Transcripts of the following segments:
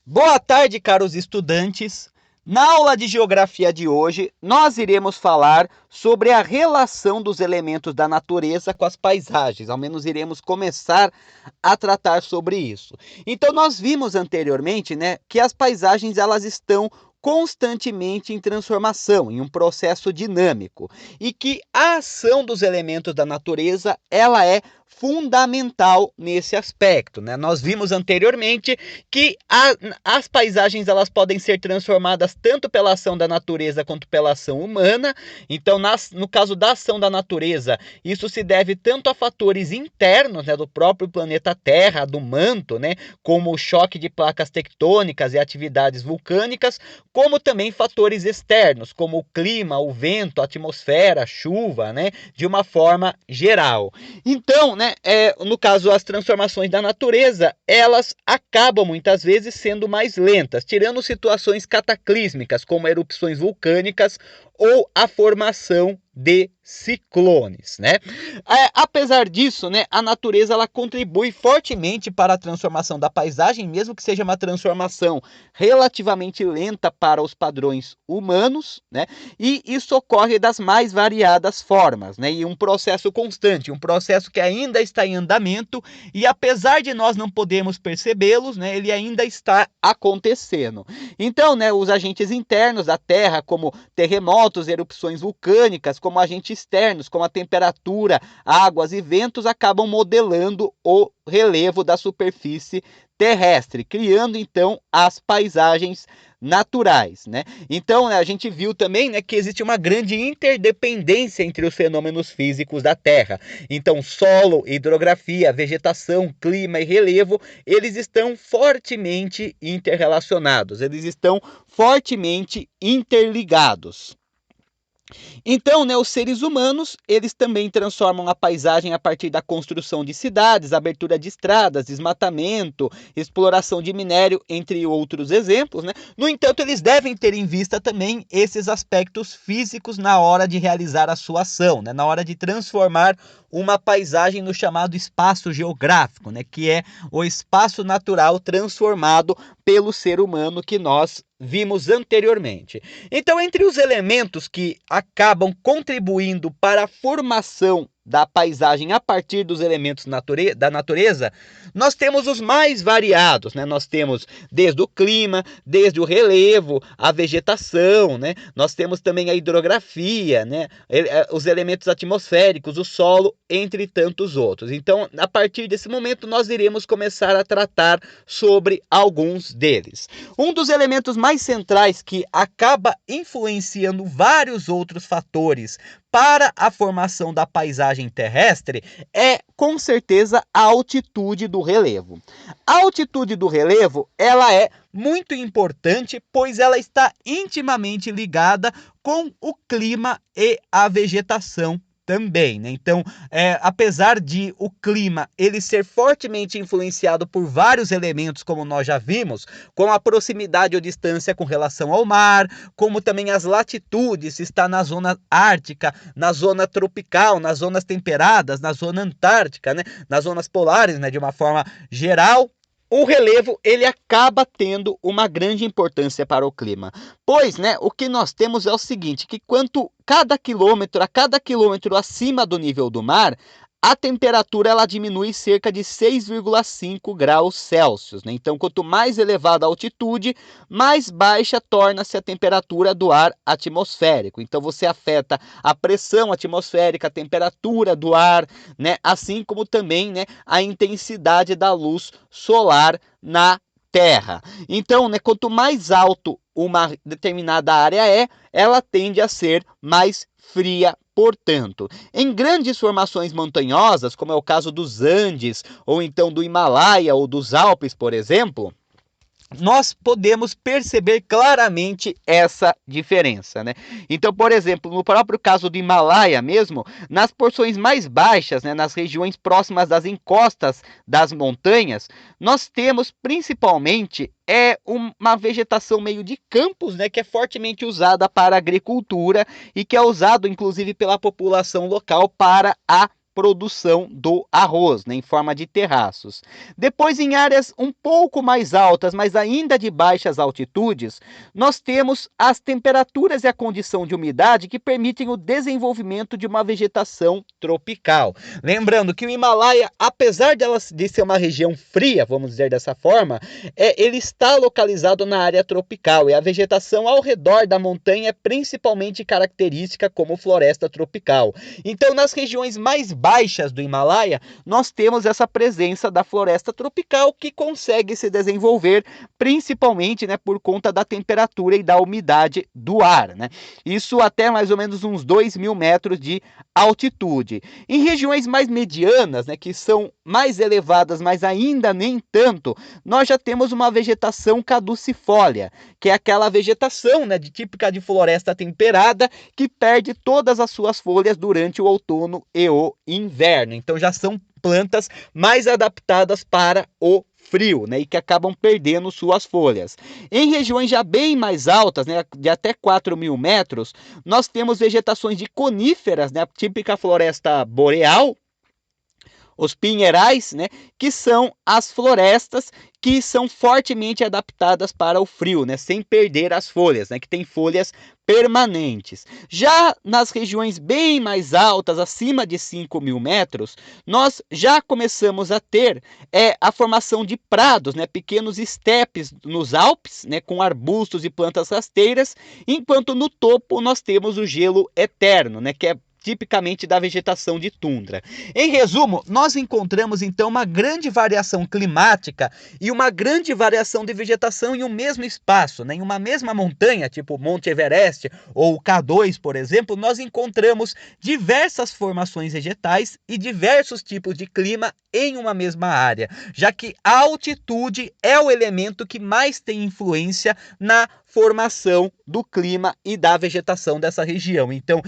Boa tarde, caros estudantes. Na aula de geografia de hoje, nós iremos falar sobre a relação dos elementos da natureza com as paisagens. Ao menos iremos começar a tratar sobre isso. Então, nós vimos anteriormente, que as paisagens elas estão constantemente em transformação, em um processo dinâmico, e que a ação dos elementos da natureza, ela é fundamental nesse aspecto, Nós vimos anteriormente que as paisagens elas podem ser transformadas tanto pela ação da natureza quanto pela ação humana. Então, no caso da ação da natureza, isso se deve tanto a fatores internos, do próprio planeta Terra, do manto, como o choque de placas tectônicas e atividades vulcânicas, como também fatores externos, como o clima, o vento, a atmosfera, a chuva, de uma forma geral. Então, no caso, as transformações da natureza, elas acabam muitas vezes sendo mais lentas, tirando situações cataclísmicas, como erupções vulcânicas ou a formação de ciclones, apesar disso, a natureza ela contribui fortemente para a transformação da paisagem, mesmo que seja uma transformação relativamente lenta para os padrões humanos, e isso ocorre das mais variadas formas, e um processo constante, um processo que ainda está em andamento e apesar de nós não podermos percebê-los, ele ainda está acontecendo. Então, os agentes internos da Terra, como terremotos, erupções vulcânicas, como agentes externos, como a temperatura, águas e ventos, acabam modelando o relevo da superfície terrestre, criando então as paisagens naturais, Então, a gente viu também, que existe uma grande interdependência entre os fenômenos físicos da Terra. Então, solo, hidrografia, vegetação, clima e relevo, eles estão fortemente interrelacionados, eles estão fortemente interligados. Então, os seres humanos, eles também transformam a paisagem a partir da construção de cidades, abertura de estradas, desmatamento, exploração de minério, entre outros exemplos, No entanto, eles devem ter em vista também esses aspectos físicos na hora de realizar a sua ação, na hora de transformar uma paisagem no chamado espaço geográfico, que é o espaço natural transformado pelo ser humano que nós vimos anteriormente. Então, entre os elementos que acabam contribuindo para a formação da paisagem a partir dos elementos da natureza, nós temos os mais variados, Nós temos desde o clima, desde o relevo, a vegetação, Nós temos também a hidrografia, Os elementos atmosféricos, o solo, entre tantos outros. Então, a partir desse momento, nós iremos começar a tratar sobre alguns deles. Um dos elementos mais centrais que acaba influenciando vários outros fatores para a formação da paisagem terrestre é, com certeza, a altitude do relevo. A altitude do relevo, ela é muito importante, pois ela está intimamente ligada com o clima e a vegetação também, Então, apesar de o clima ele ser fortemente influenciado por vários elementos, como nós já vimos, com a proximidade ou distância com relação ao mar, como também as latitudes, se está na zona ártica, na zona tropical, nas zonas temperadas, na zona antártica, nas zonas polares, de uma forma geral, o relevo ele acaba tendo uma grande importância para o clima, pois, o que nós temos é o seguinte, que a cada quilômetro acima do nível do mar, a temperatura ela diminui cerca de 6,5 graus Celsius. Então, quanto mais elevada a altitude, mais baixa torna-se a temperatura do ar atmosférico. Então, você afeta a pressão atmosférica, a temperatura do ar, assim como também a intensidade da luz solar na Terra. Então, quanto mais alto uma determinada área ela tende a ser mais fria. Portanto, em grandes formações montanhosas, como é o caso dos Andes, ou então do Himalaia ou dos Alpes, por exemplo, nós podemos perceber claramente essa diferença, Então, por exemplo, no próprio caso do Himalaia mesmo, nas porções mais baixas, nas regiões próximas das encostas das montanhas, nós temos principalmente uma vegetação meio de campos, que é fortemente usada para a agricultura e que é usado, inclusive, pela população local para a produção do arroz, né, em forma de terraços. Depois, em áreas um pouco mais altas, mas ainda de baixas altitudes, nós temos as temperaturas e a condição de umidade que permitem o desenvolvimento de uma vegetação tropical. Lembrando que o Himalaia, apesar de ser uma região fria, vamos dizer dessa forma, ele está localizado na área tropical e a vegetação ao redor da montanha é principalmente característica como floresta tropical. Então, nas regiões mais baixas do Himalaia, nós temos essa presença da floresta tropical que consegue se desenvolver principalmente, né, por conta da temperatura e da umidade do ar, né? Isso até mais ou menos uns 2.000 metros de altitude. Em regiões mais medianas, né, que são mais elevadas, mas ainda nem tanto, nós já temos uma vegetação caducifólia, que é aquela vegetação, né, típica de floresta temperada, que perde todas as suas folhas durante o outono e o inverno. Então já são plantas mais adaptadas para o frio, né, e que acabam perdendo suas folhas. Em regiões já bem mais altas, né, de até 4.000 metros, nós temos vegetações de coníferas, né, a típica floresta boreal, os pinheirais, né, que são as florestas que são fortemente adaptadas para o frio, né, sem perder as folhas, né, que tem folhas permanentes. Já nas regiões bem mais altas, acima de 5.000 metros, nós já começamos a ter a formação de prados, né, pequenos estepes nos Alpes, né, com arbustos e plantas rasteiras, enquanto no topo nós temos o gelo eterno, né, que é tipicamente da vegetação de tundra. Em resumo, nós encontramos então uma grande variação climática e uma grande variação de vegetação em um mesmo espaço, né? Em uma mesma montanha, tipo Monte Everest ou o K2, por exemplo, nós encontramos diversas formações vegetais e diversos tipos de clima em uma mesma área, já que a altitude é o elemento que mais tem influência na formação do clima e da vegetação dessa região. Então,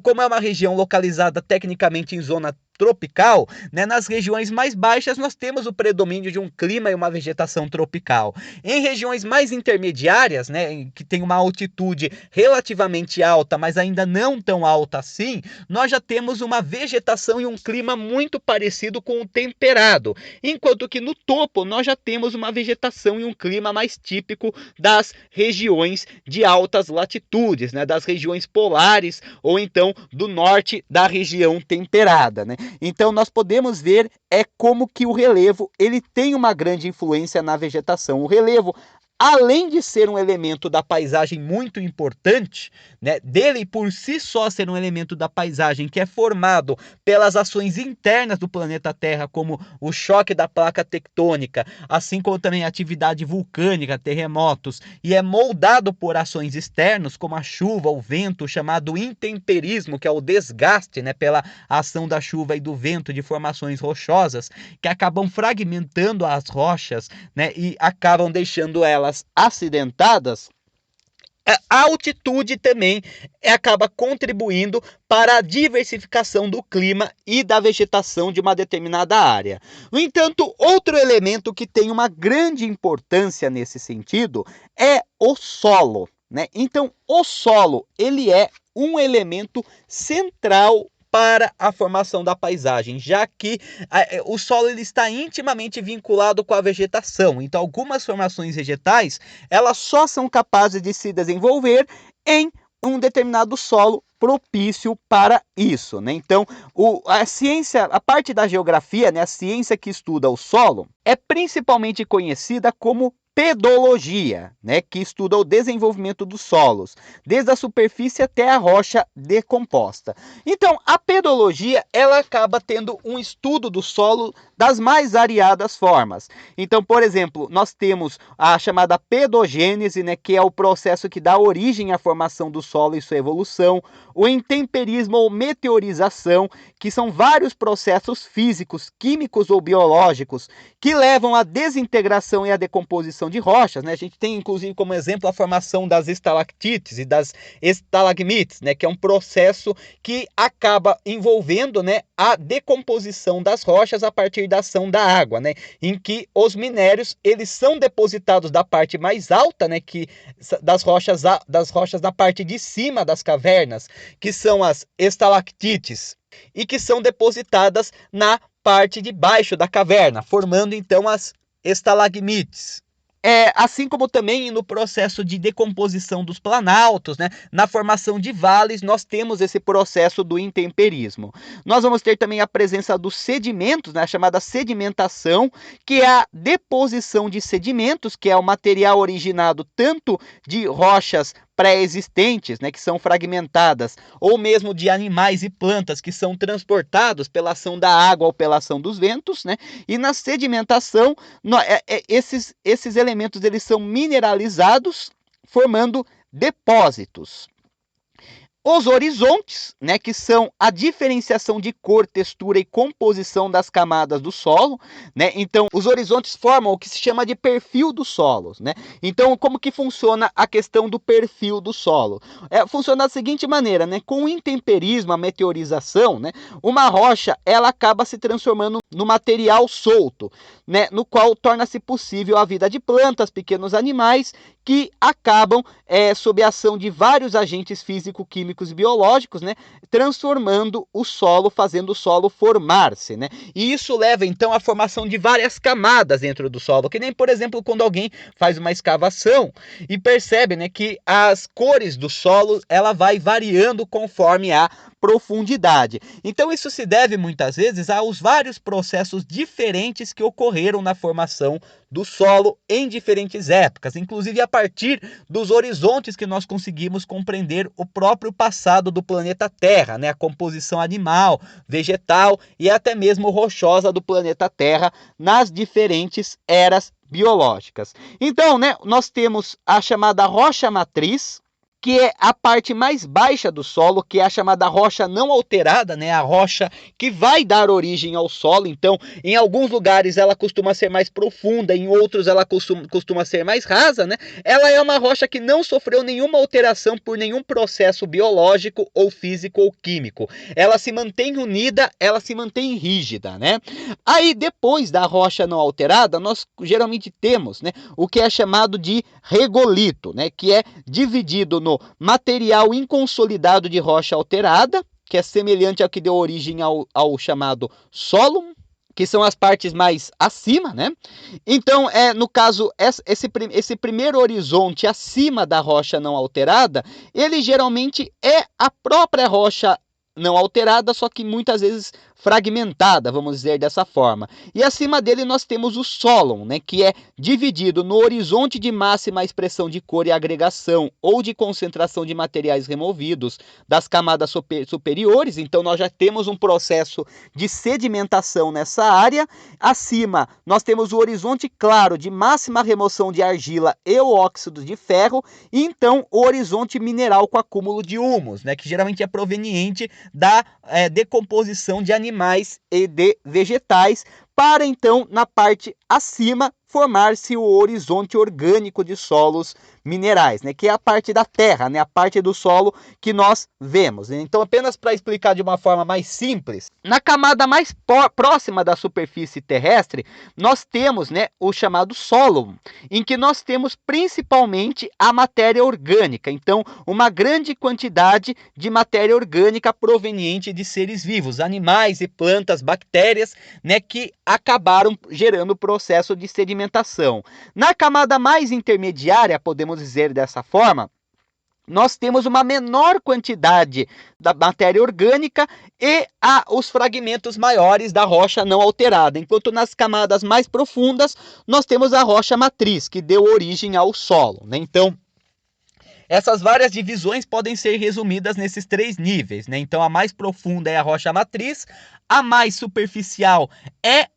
como é uma região localizada tecnicamente em zona tropical, né, nas regiões mais baixas nós temos o predomínio de um clima e uma vegetação tropical. Em regiões mais intermediárias, né, que tem uma altitude relativamente alta, mas ainda não tão alta assim, nós já temos uma vegetação e um clima muito parecido com o temperado, enquanto que no topo nós já temos uma vegetação e um clima mais típico das regiões de altas latitudes, né, das regiões polares ou então do norte da região temperada, né? Então nós podemos ver como que o relevo ele tem uma grande influência na vegetação. O relevo, além de ser um elemento da paisagem muito importante, né, dele por si só ser um elemento da paisagem que é formado pelas ações internas do planeta Terra, como o choque da placa tectônica, assim como também a atividade vulcânica, terremotos, e é moldado por ações externas, como a chuva, o vento, chamado intemperismo, que é o desgaste, né, pela ação da chuva e do vento de formações rochosas, que acabam fragmentando as rochas, né, e acabam deixando elas acidentadas. A altitude também acaba contribuindo para a diversificação do clima e da vegetação de uma determinada área. No entanto, outro elemento que tem uma grande importância nesse sentido é o solo, né? Então, o solo, ele é um elemento central para a formação da paisagem, já que o solo ele está intimamente vinculado com a vegetação. Então, algumas formações vegetais, elas só são capazes de se desenvolver em um determinado solo propício para isso, né? Então, a ciência, a parte da geografia, né, a ciência que estuda o solo, é principalmente conhecida como pedologia, né, que estuda o desenvolvimento dos solos, desde a superfície até a rocha decomposta. Então, a pedologia, ela acaba tendo um estudo do solo das mais variadas formas. Então, por exemplo, nós temos a chamada pedogênese, né, que é o processo que dá origem à formação do solo e sua evolução, o intemperismo ou meteorização, que são vários processos físicos, químicos ou biológicos que levam à desintegração e à decomposição formação de rochas, né? A gente tem inclusive como exemplo a formação das estalactites e das estalagmites, né? Que é um processo que acaba envolvendo, né, a decomposição das rochas a partir da ação da água, né? Em que os minérios eles são depositados da parte mais alta, né? Das rochas da parte de cima das cavernas, que são as estalactites, e que são depositadas na parte de baixo da caverna, formando então as estalagmites. Assim como também no processo de decomposição dos planaltos, né, na formação de vales, nós temos esse processo do intemperismo. Nós vamos ter também a presença dos sedimentos, né, a chamada sedimentação, que é a deposição de sedimentos, que é o material originado tanto de rochas pré-existentes, né, que são fragmentadas, ou mesmo de animais e plantas que são transportados pela ação da água ou pela ação dos ventos, né? E na sedimentação, esses elementos eles são mineralizados, formando depósitos. Os horizontes, né, que são a diferenciação de cor, textura e composição das camadas do solo, né? Então, os horizontes formam o que se chama de perfil dos solos, né? Então, como que funciona a questão do perfil do solo? Funciona da seguinte maneira, né? Com o intemperismo, a meteorização, né, uma rocha ela acaba se transformando no material solto, né, no qual torna-se possível a vida de plantas, pequenos animais que acabam, sob a ação de vários agentes físico-químicos e biológicos, né, transformando o solo, fazendo o solo formar-se, né? E isso leva, então, à formação de várias camadas dentro do solo, que nem, por exemplo, quando alguém faz uma escavação e percebe, né, que as cores do solo ela vai variando conforme a profundidade. Então isso se deve muitas vezes aos vários processos diferentes que ocorreram na formação do solo em diferentes épocas, inclusive a partir dos horizontes que nós conseguimos compreender o próprio passado do planeta Terra, né? A composição animal, vegetal e até mesmo rochosa do planeta Terra nas diferentes eras biológicas. Então, né, nós temos a chamada rocha matriz, que é a parte mais baixa do solo, que é a chamada rocha não alterada, né? A rocha que vai dar origem ao solo. Então, em alguns lugares ela costuma ser mais profunda, em outros ela costuma ser mais rasa, né? Ela é uma rocha que não sofreu nenhuma alteração por nenhum processo biológico ou físico ou químico. Ela se mantém unida, ela se mantém rígida, né? Aí, depois da rocha não alterada, nós geralmente temos, né, o que é chamado de regolito, né? Que é dividido no material inconsolidado de rocha alterada, que é semelhante ao que deu origem ao chamado sólum, que são as partes mais acima, né? Então, no caso, esse primeiro horizonte acima da rocha não alterada, ele geralmente é a própria rocha não alterada, só que muitas vezes fragmentada, vamos dizer dessa forma. E acima dele nós temos o sólon, né, que é dividido no horizonte de máxima expressão de cor e agregação ou de concentração de materiais removidos das camadas superiores. Então nós já temos um processo de sedimentação nessa área. Acima nós temos o horizonte claro de máxima remoção de argila e óxido de ferro, e então o horizonte mineral com acúmulo de humus, né, que geralmente é proveniente da decomposição de animais e de vegetais, para então, na parte acima, formar-se o horizonte orgânico de solos minerais, né, que é a parte da terra, né, a parte do solo que nós vemos. Então, apenas para explicar de uma forma mais simples, na camada mais próxima da superfície terrestre, nós temos, né, o chamado sólon, em que nós temos principalmente a matéria orgânica. Então, uma grande quantidade de matéria orgânica proveniente de seres vivos, animais e plantas, bactérias, né, que acabaram gerando o processo de sedimentação. Na camada mais intermediária, podemos dizer dessa forma, nós temos uma menor quantidade da matéria orgânica e os fragmentos maiores da rocha não alterada, enquanto nas camadas mais profundas nós temos a rocha matriz, que deu origem ao solo, né? Então, essas várias divisões podem ser resumidas nesses três níveis, né? Então, a mais profunda é a rocha matriz, a mais superficial é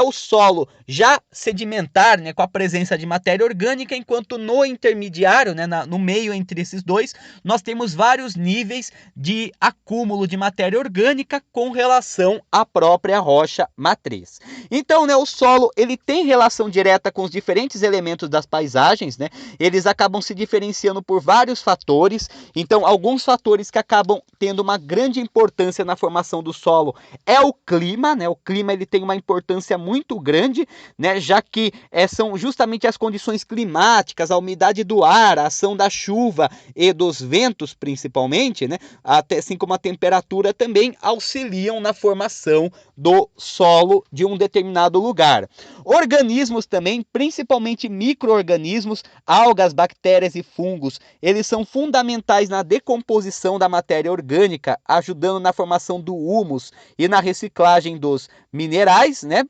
o solo já sedimentar, né, com a presença de matéria orgânica, enquanto no intermediário, né, no meio entre esses dois, nós temos vários níveis de acúmulo de matéria orgânica com relação à própria rocha matriz. Então, né, o solo ele tem relação direta com os diferentes elementos das paisagens, né? Eles acabam se diferenciando por vários fatores. Então, alguns fatores que acabam tendo uma grande importância na formação do solo é o clima, né? O clima ele tem uma importância muito grande, né? Já que são justamente as condições climáticas, a umidade do ar, a ação da chuva e dos ventos, principalmente, né? Até assim como a temperatura também auxiliam na formação do solo de um determinado lugar. Organismos também, principalmente micro-organismos, algas, bactérias e fungos, eles são fundamentais na decomposição da matéria orgânica, ajudando na formação do humus e na reciclagem dos minerais, né?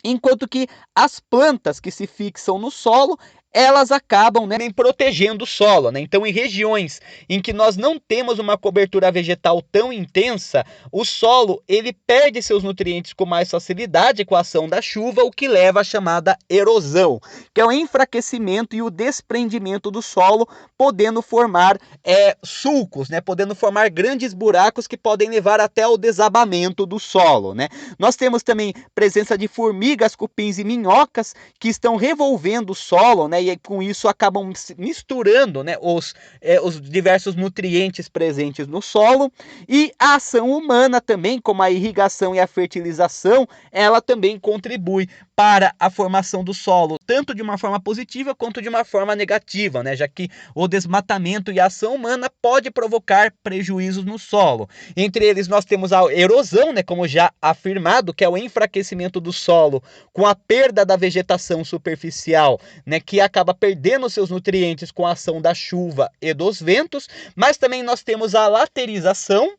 Enquanto que as plantas que se fixam no solo, elas acabam, né, protegendo o solo, né? Então, em regiões em que nós não temos uma cobertura vegetal tão intensa, o solo ele perde seus nutrientes com mais facilidade com a ação da chuva, o que leva à chamada erosão, que é o enfraquecimento e o desprendimento do solo, podendo formar sulcos, né? Podendo formar grandes buracos que podem levar até ao desabamento do solo, né? Nós temos também presença de formigas, cupins e minhocas que estão revolvendo o solo, né? E com isso acabam misturando, né, os diversos nutrientes presentes no solo. E a ação humana também, como a irrigação e a fertilização, ela também contribui para a formação do solo, tanto de uma forma positiva quanto de uma forma negativa, né? Já que o desmatamento e a ação humana pode provocar prejuízos no solo. Entre eles nós temos a erosão, né, como já afirmado, que é o enfraquecimento do solo com a perda da vegetação superficial, né, que acaba perdendo seus nutrientes com a ação da chuva e dos ventos. Mas também nós temos a laterização,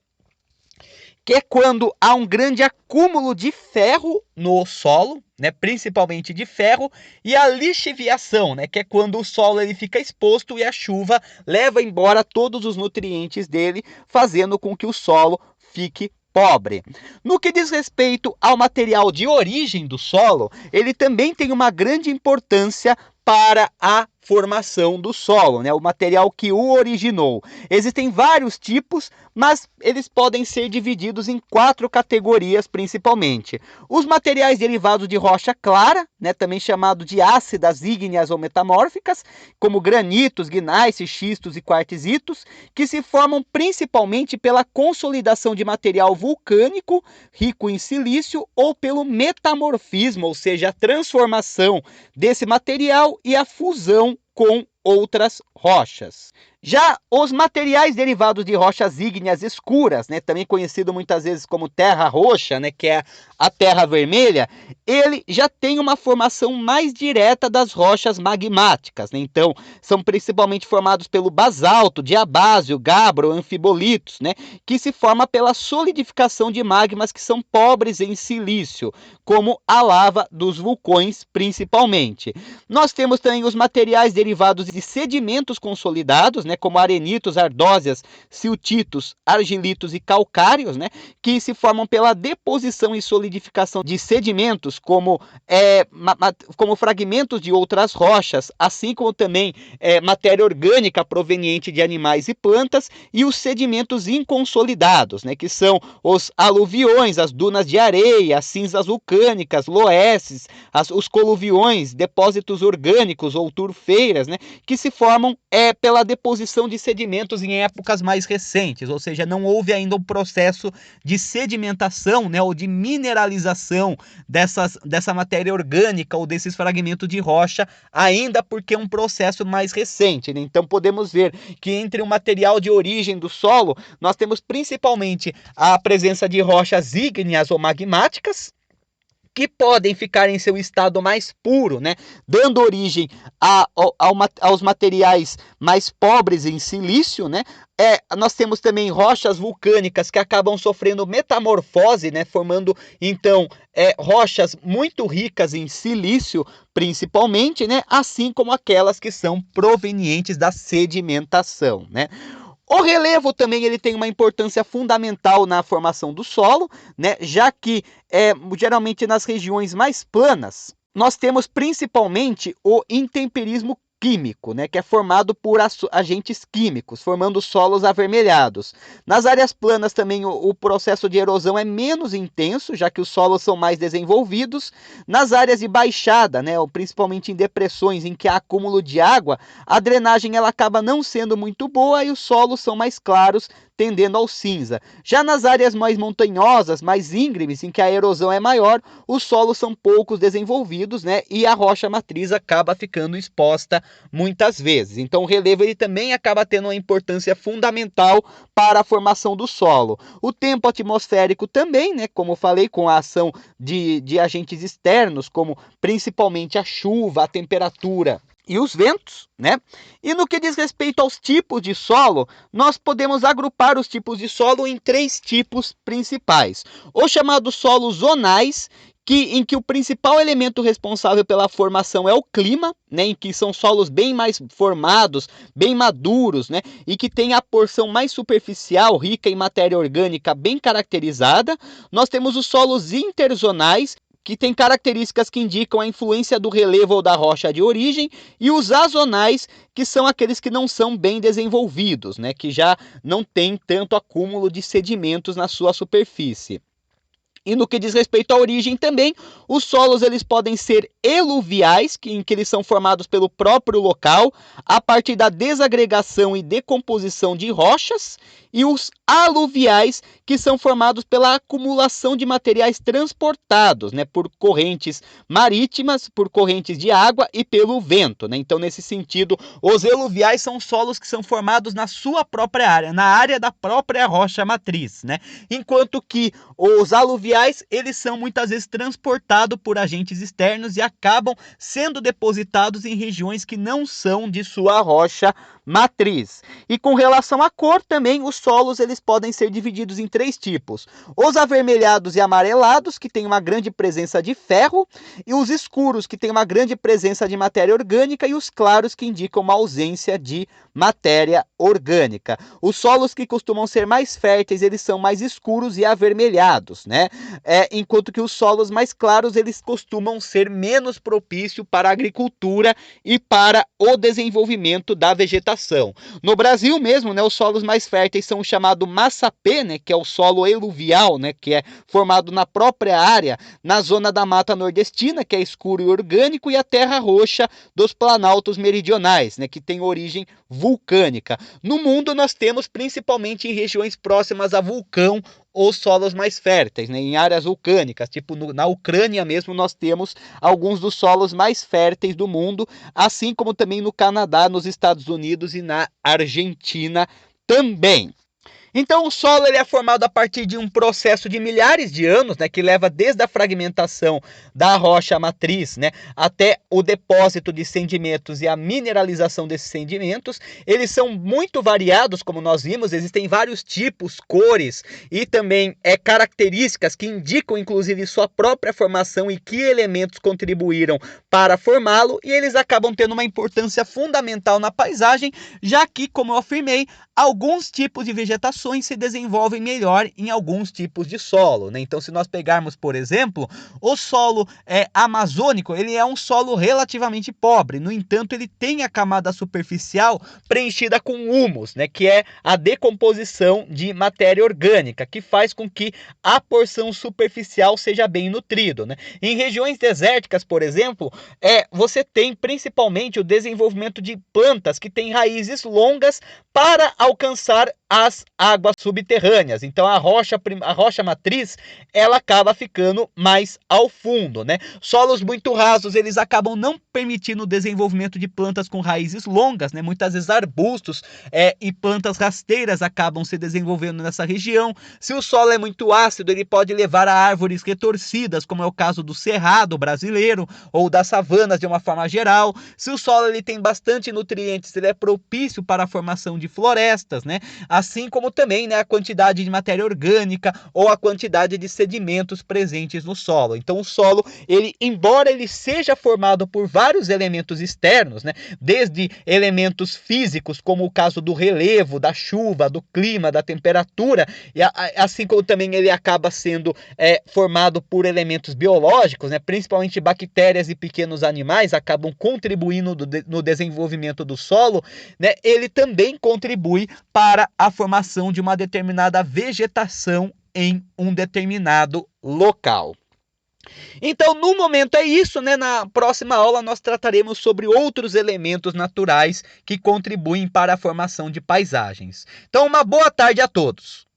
que é quando há um grande acúmulo de ferro no solo, né, principalmente de ferro, e a lixiviação, né, que é quando o solo ele fica exposto e a chuva leva embora todos os nutrientes dele, fazendo com que o solo fique pobre. No que diz respeito ao material de origem do solo, ele também tem uma grande importância para a formação do solo, né? O material que o originou. Existem vários tipos, mas eles podem ser divididos em 4 categorias principalmente. Os materiais derivados de rocha clara, né, também chamado de ácidas ígneas ou metamórficas, como granitos, gneiss, xistos e quartzitos, que se formam principalmente pela consolidação de material vulcânico rico em silício ou pelo metamorfismo, ou seja, a transformação desse material e a fusão com outras rochas. Já os materiais derivados de rochas ígneas escuras, né, também conhecido muitas vezes como terra roxa, né, que é a terra vermelha, ele já tem uma formação mais direta das rochas magmáticas, né? Então, são principalmente formados pelo basalto, diabásio, gabbro, anfibolitos, né, que se forma pela solidificação de magmas que são pobres em silício, como a lava dos vulcões principalmente. Nós temos também os materiais derivados de sedimentos consolidados, né, como arenitos, ardósias, siltitos, argilitos e calcários, né, que se formam pela deposição e solidificação de sedimentos como fragmentos de outras rochas, assim como também matéria orgânica proveniente de animais e plantas, e os sedimentos inconsolidados, né, que são os aluviões, as dunas de areia, as cinzas vulcânicas, loesses, os coluviões, depósitos orgânicos ou turfeiras, né, que se formam pela deposição de sedimentos em épocas mais recentes, ou seja, não houve ainda um processo de sedimentação, né, ou de mineralização dessa matéria orgânica ou desses fragmentos de rocha, ainda porque é um processo mais recente, né? Então podemos ver que entre o material de origem do solo, nós temos principalmente a presença de rochas ígneas ou magmáticas, que podem ficar em seu estado mais puro, né, dando origem aos materiais mais pobres em silício, né. Nós temos também rochas vulcânicas que acabam sofrendo metamorfose, né, formando então rochas muito ricas em silício, principalmente, né, assim como aquelas que são provenientes da sedimentação, né. O relevo também ele tem uma importância fundamental na formação do solo, né? Já que geralmente nas regiões mais planas, nós temos principalmente o intemperismo químico, né, que é formado por agentes químicos, formando solos avermelhados. Nas áreas planas também o processo de erosão é menos intenso, já que os solos são mais desenvolvidos. Nas áreas de baixada, né, principalmente em depressões em que há acúmulo de água, a drenagem ela acaba não sendo muito boa e os solos são mais claros, tendendo ao cinza. Já nas áreas mais montanhosas, mais íngremes, em que a erosão é maior, os solos são poucos desenvolvidos, né, e a rocha matriz acaba ficando exposta muitas vezes. Então o relevo ele também acaba tendo uma importância fundamental para a formação do solo. O tempo atmosférico também, né, como eu falei, com a ação de agentes externos, como principalmente a chuva, a temperatura e os ventos, né? E no que diz respeito aos tipos de solo, nós podemos agrupar os tipos de solo em 3 tipos principais. Os chamados solos zonais, em que o principal elemento responsável pela formação é o clima, né, em que são solos bem mais formados, bem maduros, né, e que tem a porção mais superficial, rica em matéria orgânica bem caracterizada. Nós temos os solos interzonais, que tem características que indicam a influência do relevo ou da rocha de origem, e os azonais, que são aqueles que não são bem desenvolvidos, né, que já não tem tanto acúmulo de sedimentos na sua superfície. E no que diz respeito à origem também, os solos eles podem ser eluviais, em que eles são formados pelo próprio local, a partir da desagregação e decomposição de rochas, e os aluviais, que são formados pela acumulação de materiais transportados, né, por correntes marítimas, por correntes de água e pelo vento, né? Então, nesse sentido, os eluviais são solos que são formados na sua própria área, na área da própria rocha matriz, né? Enquanto que os aluviais, eles são muitas vezes transportados por agentes externos e acabam sendo depositados em regiões que não são de sua rocha matriz. E com relação à cor também, os solos eles podem ser divididos em 3 tipos. Os avermelhados e amarelados, que têm uma grande presença de ferro, e os escuros, que têm uma grande presença de matéria orgânica, e os claros, que indicam uma ausência de matéria orgânica. Os solos que costumam ser mais férteis, eles são mais escuros e avermelhados, né? Enquanto que os solos mais claros, eles costumam ser menos propícios para a agricultura e para o desenvolvimento da vegetação. No Brasil mesmo, né, os solos mais férteis são o chamado massapê, né, que é o solo eluvial, né, que é formado na própria área, na zona da Mata Nordestina, que é escuro e orgânico, e a terra roxa dos planaltos meridionais, né, que tem origem vulcânica. No mundo nós temos principalmente em regiões próximas a vulcão os solos mais férteis, né, em áreas vulcânicas, tipo na Ucrânia mesmo nós temos alguns dos solos mais férteis do mundo, assim como também no Canadá, nos Estados Unidos e na Argentina também. Então o solo ele é formado a partir de um processo de milhares de anos, né, que leva desde a fragmentação da rocha matriz, né, até o depósito de sedimentos e a mineralização desses sedimentos. Eles são muito variados, como nós vimos, existem vários tipos, cores e também características que indicam inclusive sua própria formação e que elementos contribuíram para formá-lo, e eles acabam tendo uma importância fundamental na paisagem, já que, como eu afirmei, alguns tipos de vegetação se desenvolvem melhor em alguns tipos de solo, né? Então, se nós pegarmos, por exemplo, o solo amazônico, ele é um solo relativamente pobre. No entanto, ele tem a camada superficial preenchida com humus, né? Que é a decomposição de matéria orgânica, que faz com que a porção superficial seja bem nutrido, né? Em regiões desérticas, por exemplo, você tem principalmente o desenvolvimento de plantas que têm raízes longas para alcançar as águas subterrâneas. Então a rocha matriz ela acaba ficando mais ao fundo, né? Solos muito rasos eles acabam não permitindo o desenvolvimento de plantas com raízes longas, né? Muitas vezes arbustos e plantas rasteiras acabam se desenvolvendo nessa região. Se o solo é muito ácido, ele pode levar a árvores retorcidas, como é o caso do cerrado brasileiro ou das savanas de uma forma geral. Se o solo ele tem bastante nutrientes, ele é propício para a formação de florestas. florestas, né? Assim como também, né, a quantidade de matéria orgânica ou a quantidade de sedimentos presentes no solo. Então o solo, embora ele seja formado por vários elementos externos, né, desde elementos físicos, como o caso do relevo, da chuva, do clima, da temperatura, e assim como também ele acaba sendo formado por elementos biológicos, né, principalmente bactérias e pequenos animais acabam contribuindo no desenvolvimento do solo, né, ele também contribui para a formação de uma determinada vegetação em um determinado local. Então, no momento é isso, né? Na próxima aula nós trataremos sobre outros elementos naturais que contribuem para a formação de paisagens. Então, uma boa tarde a todos.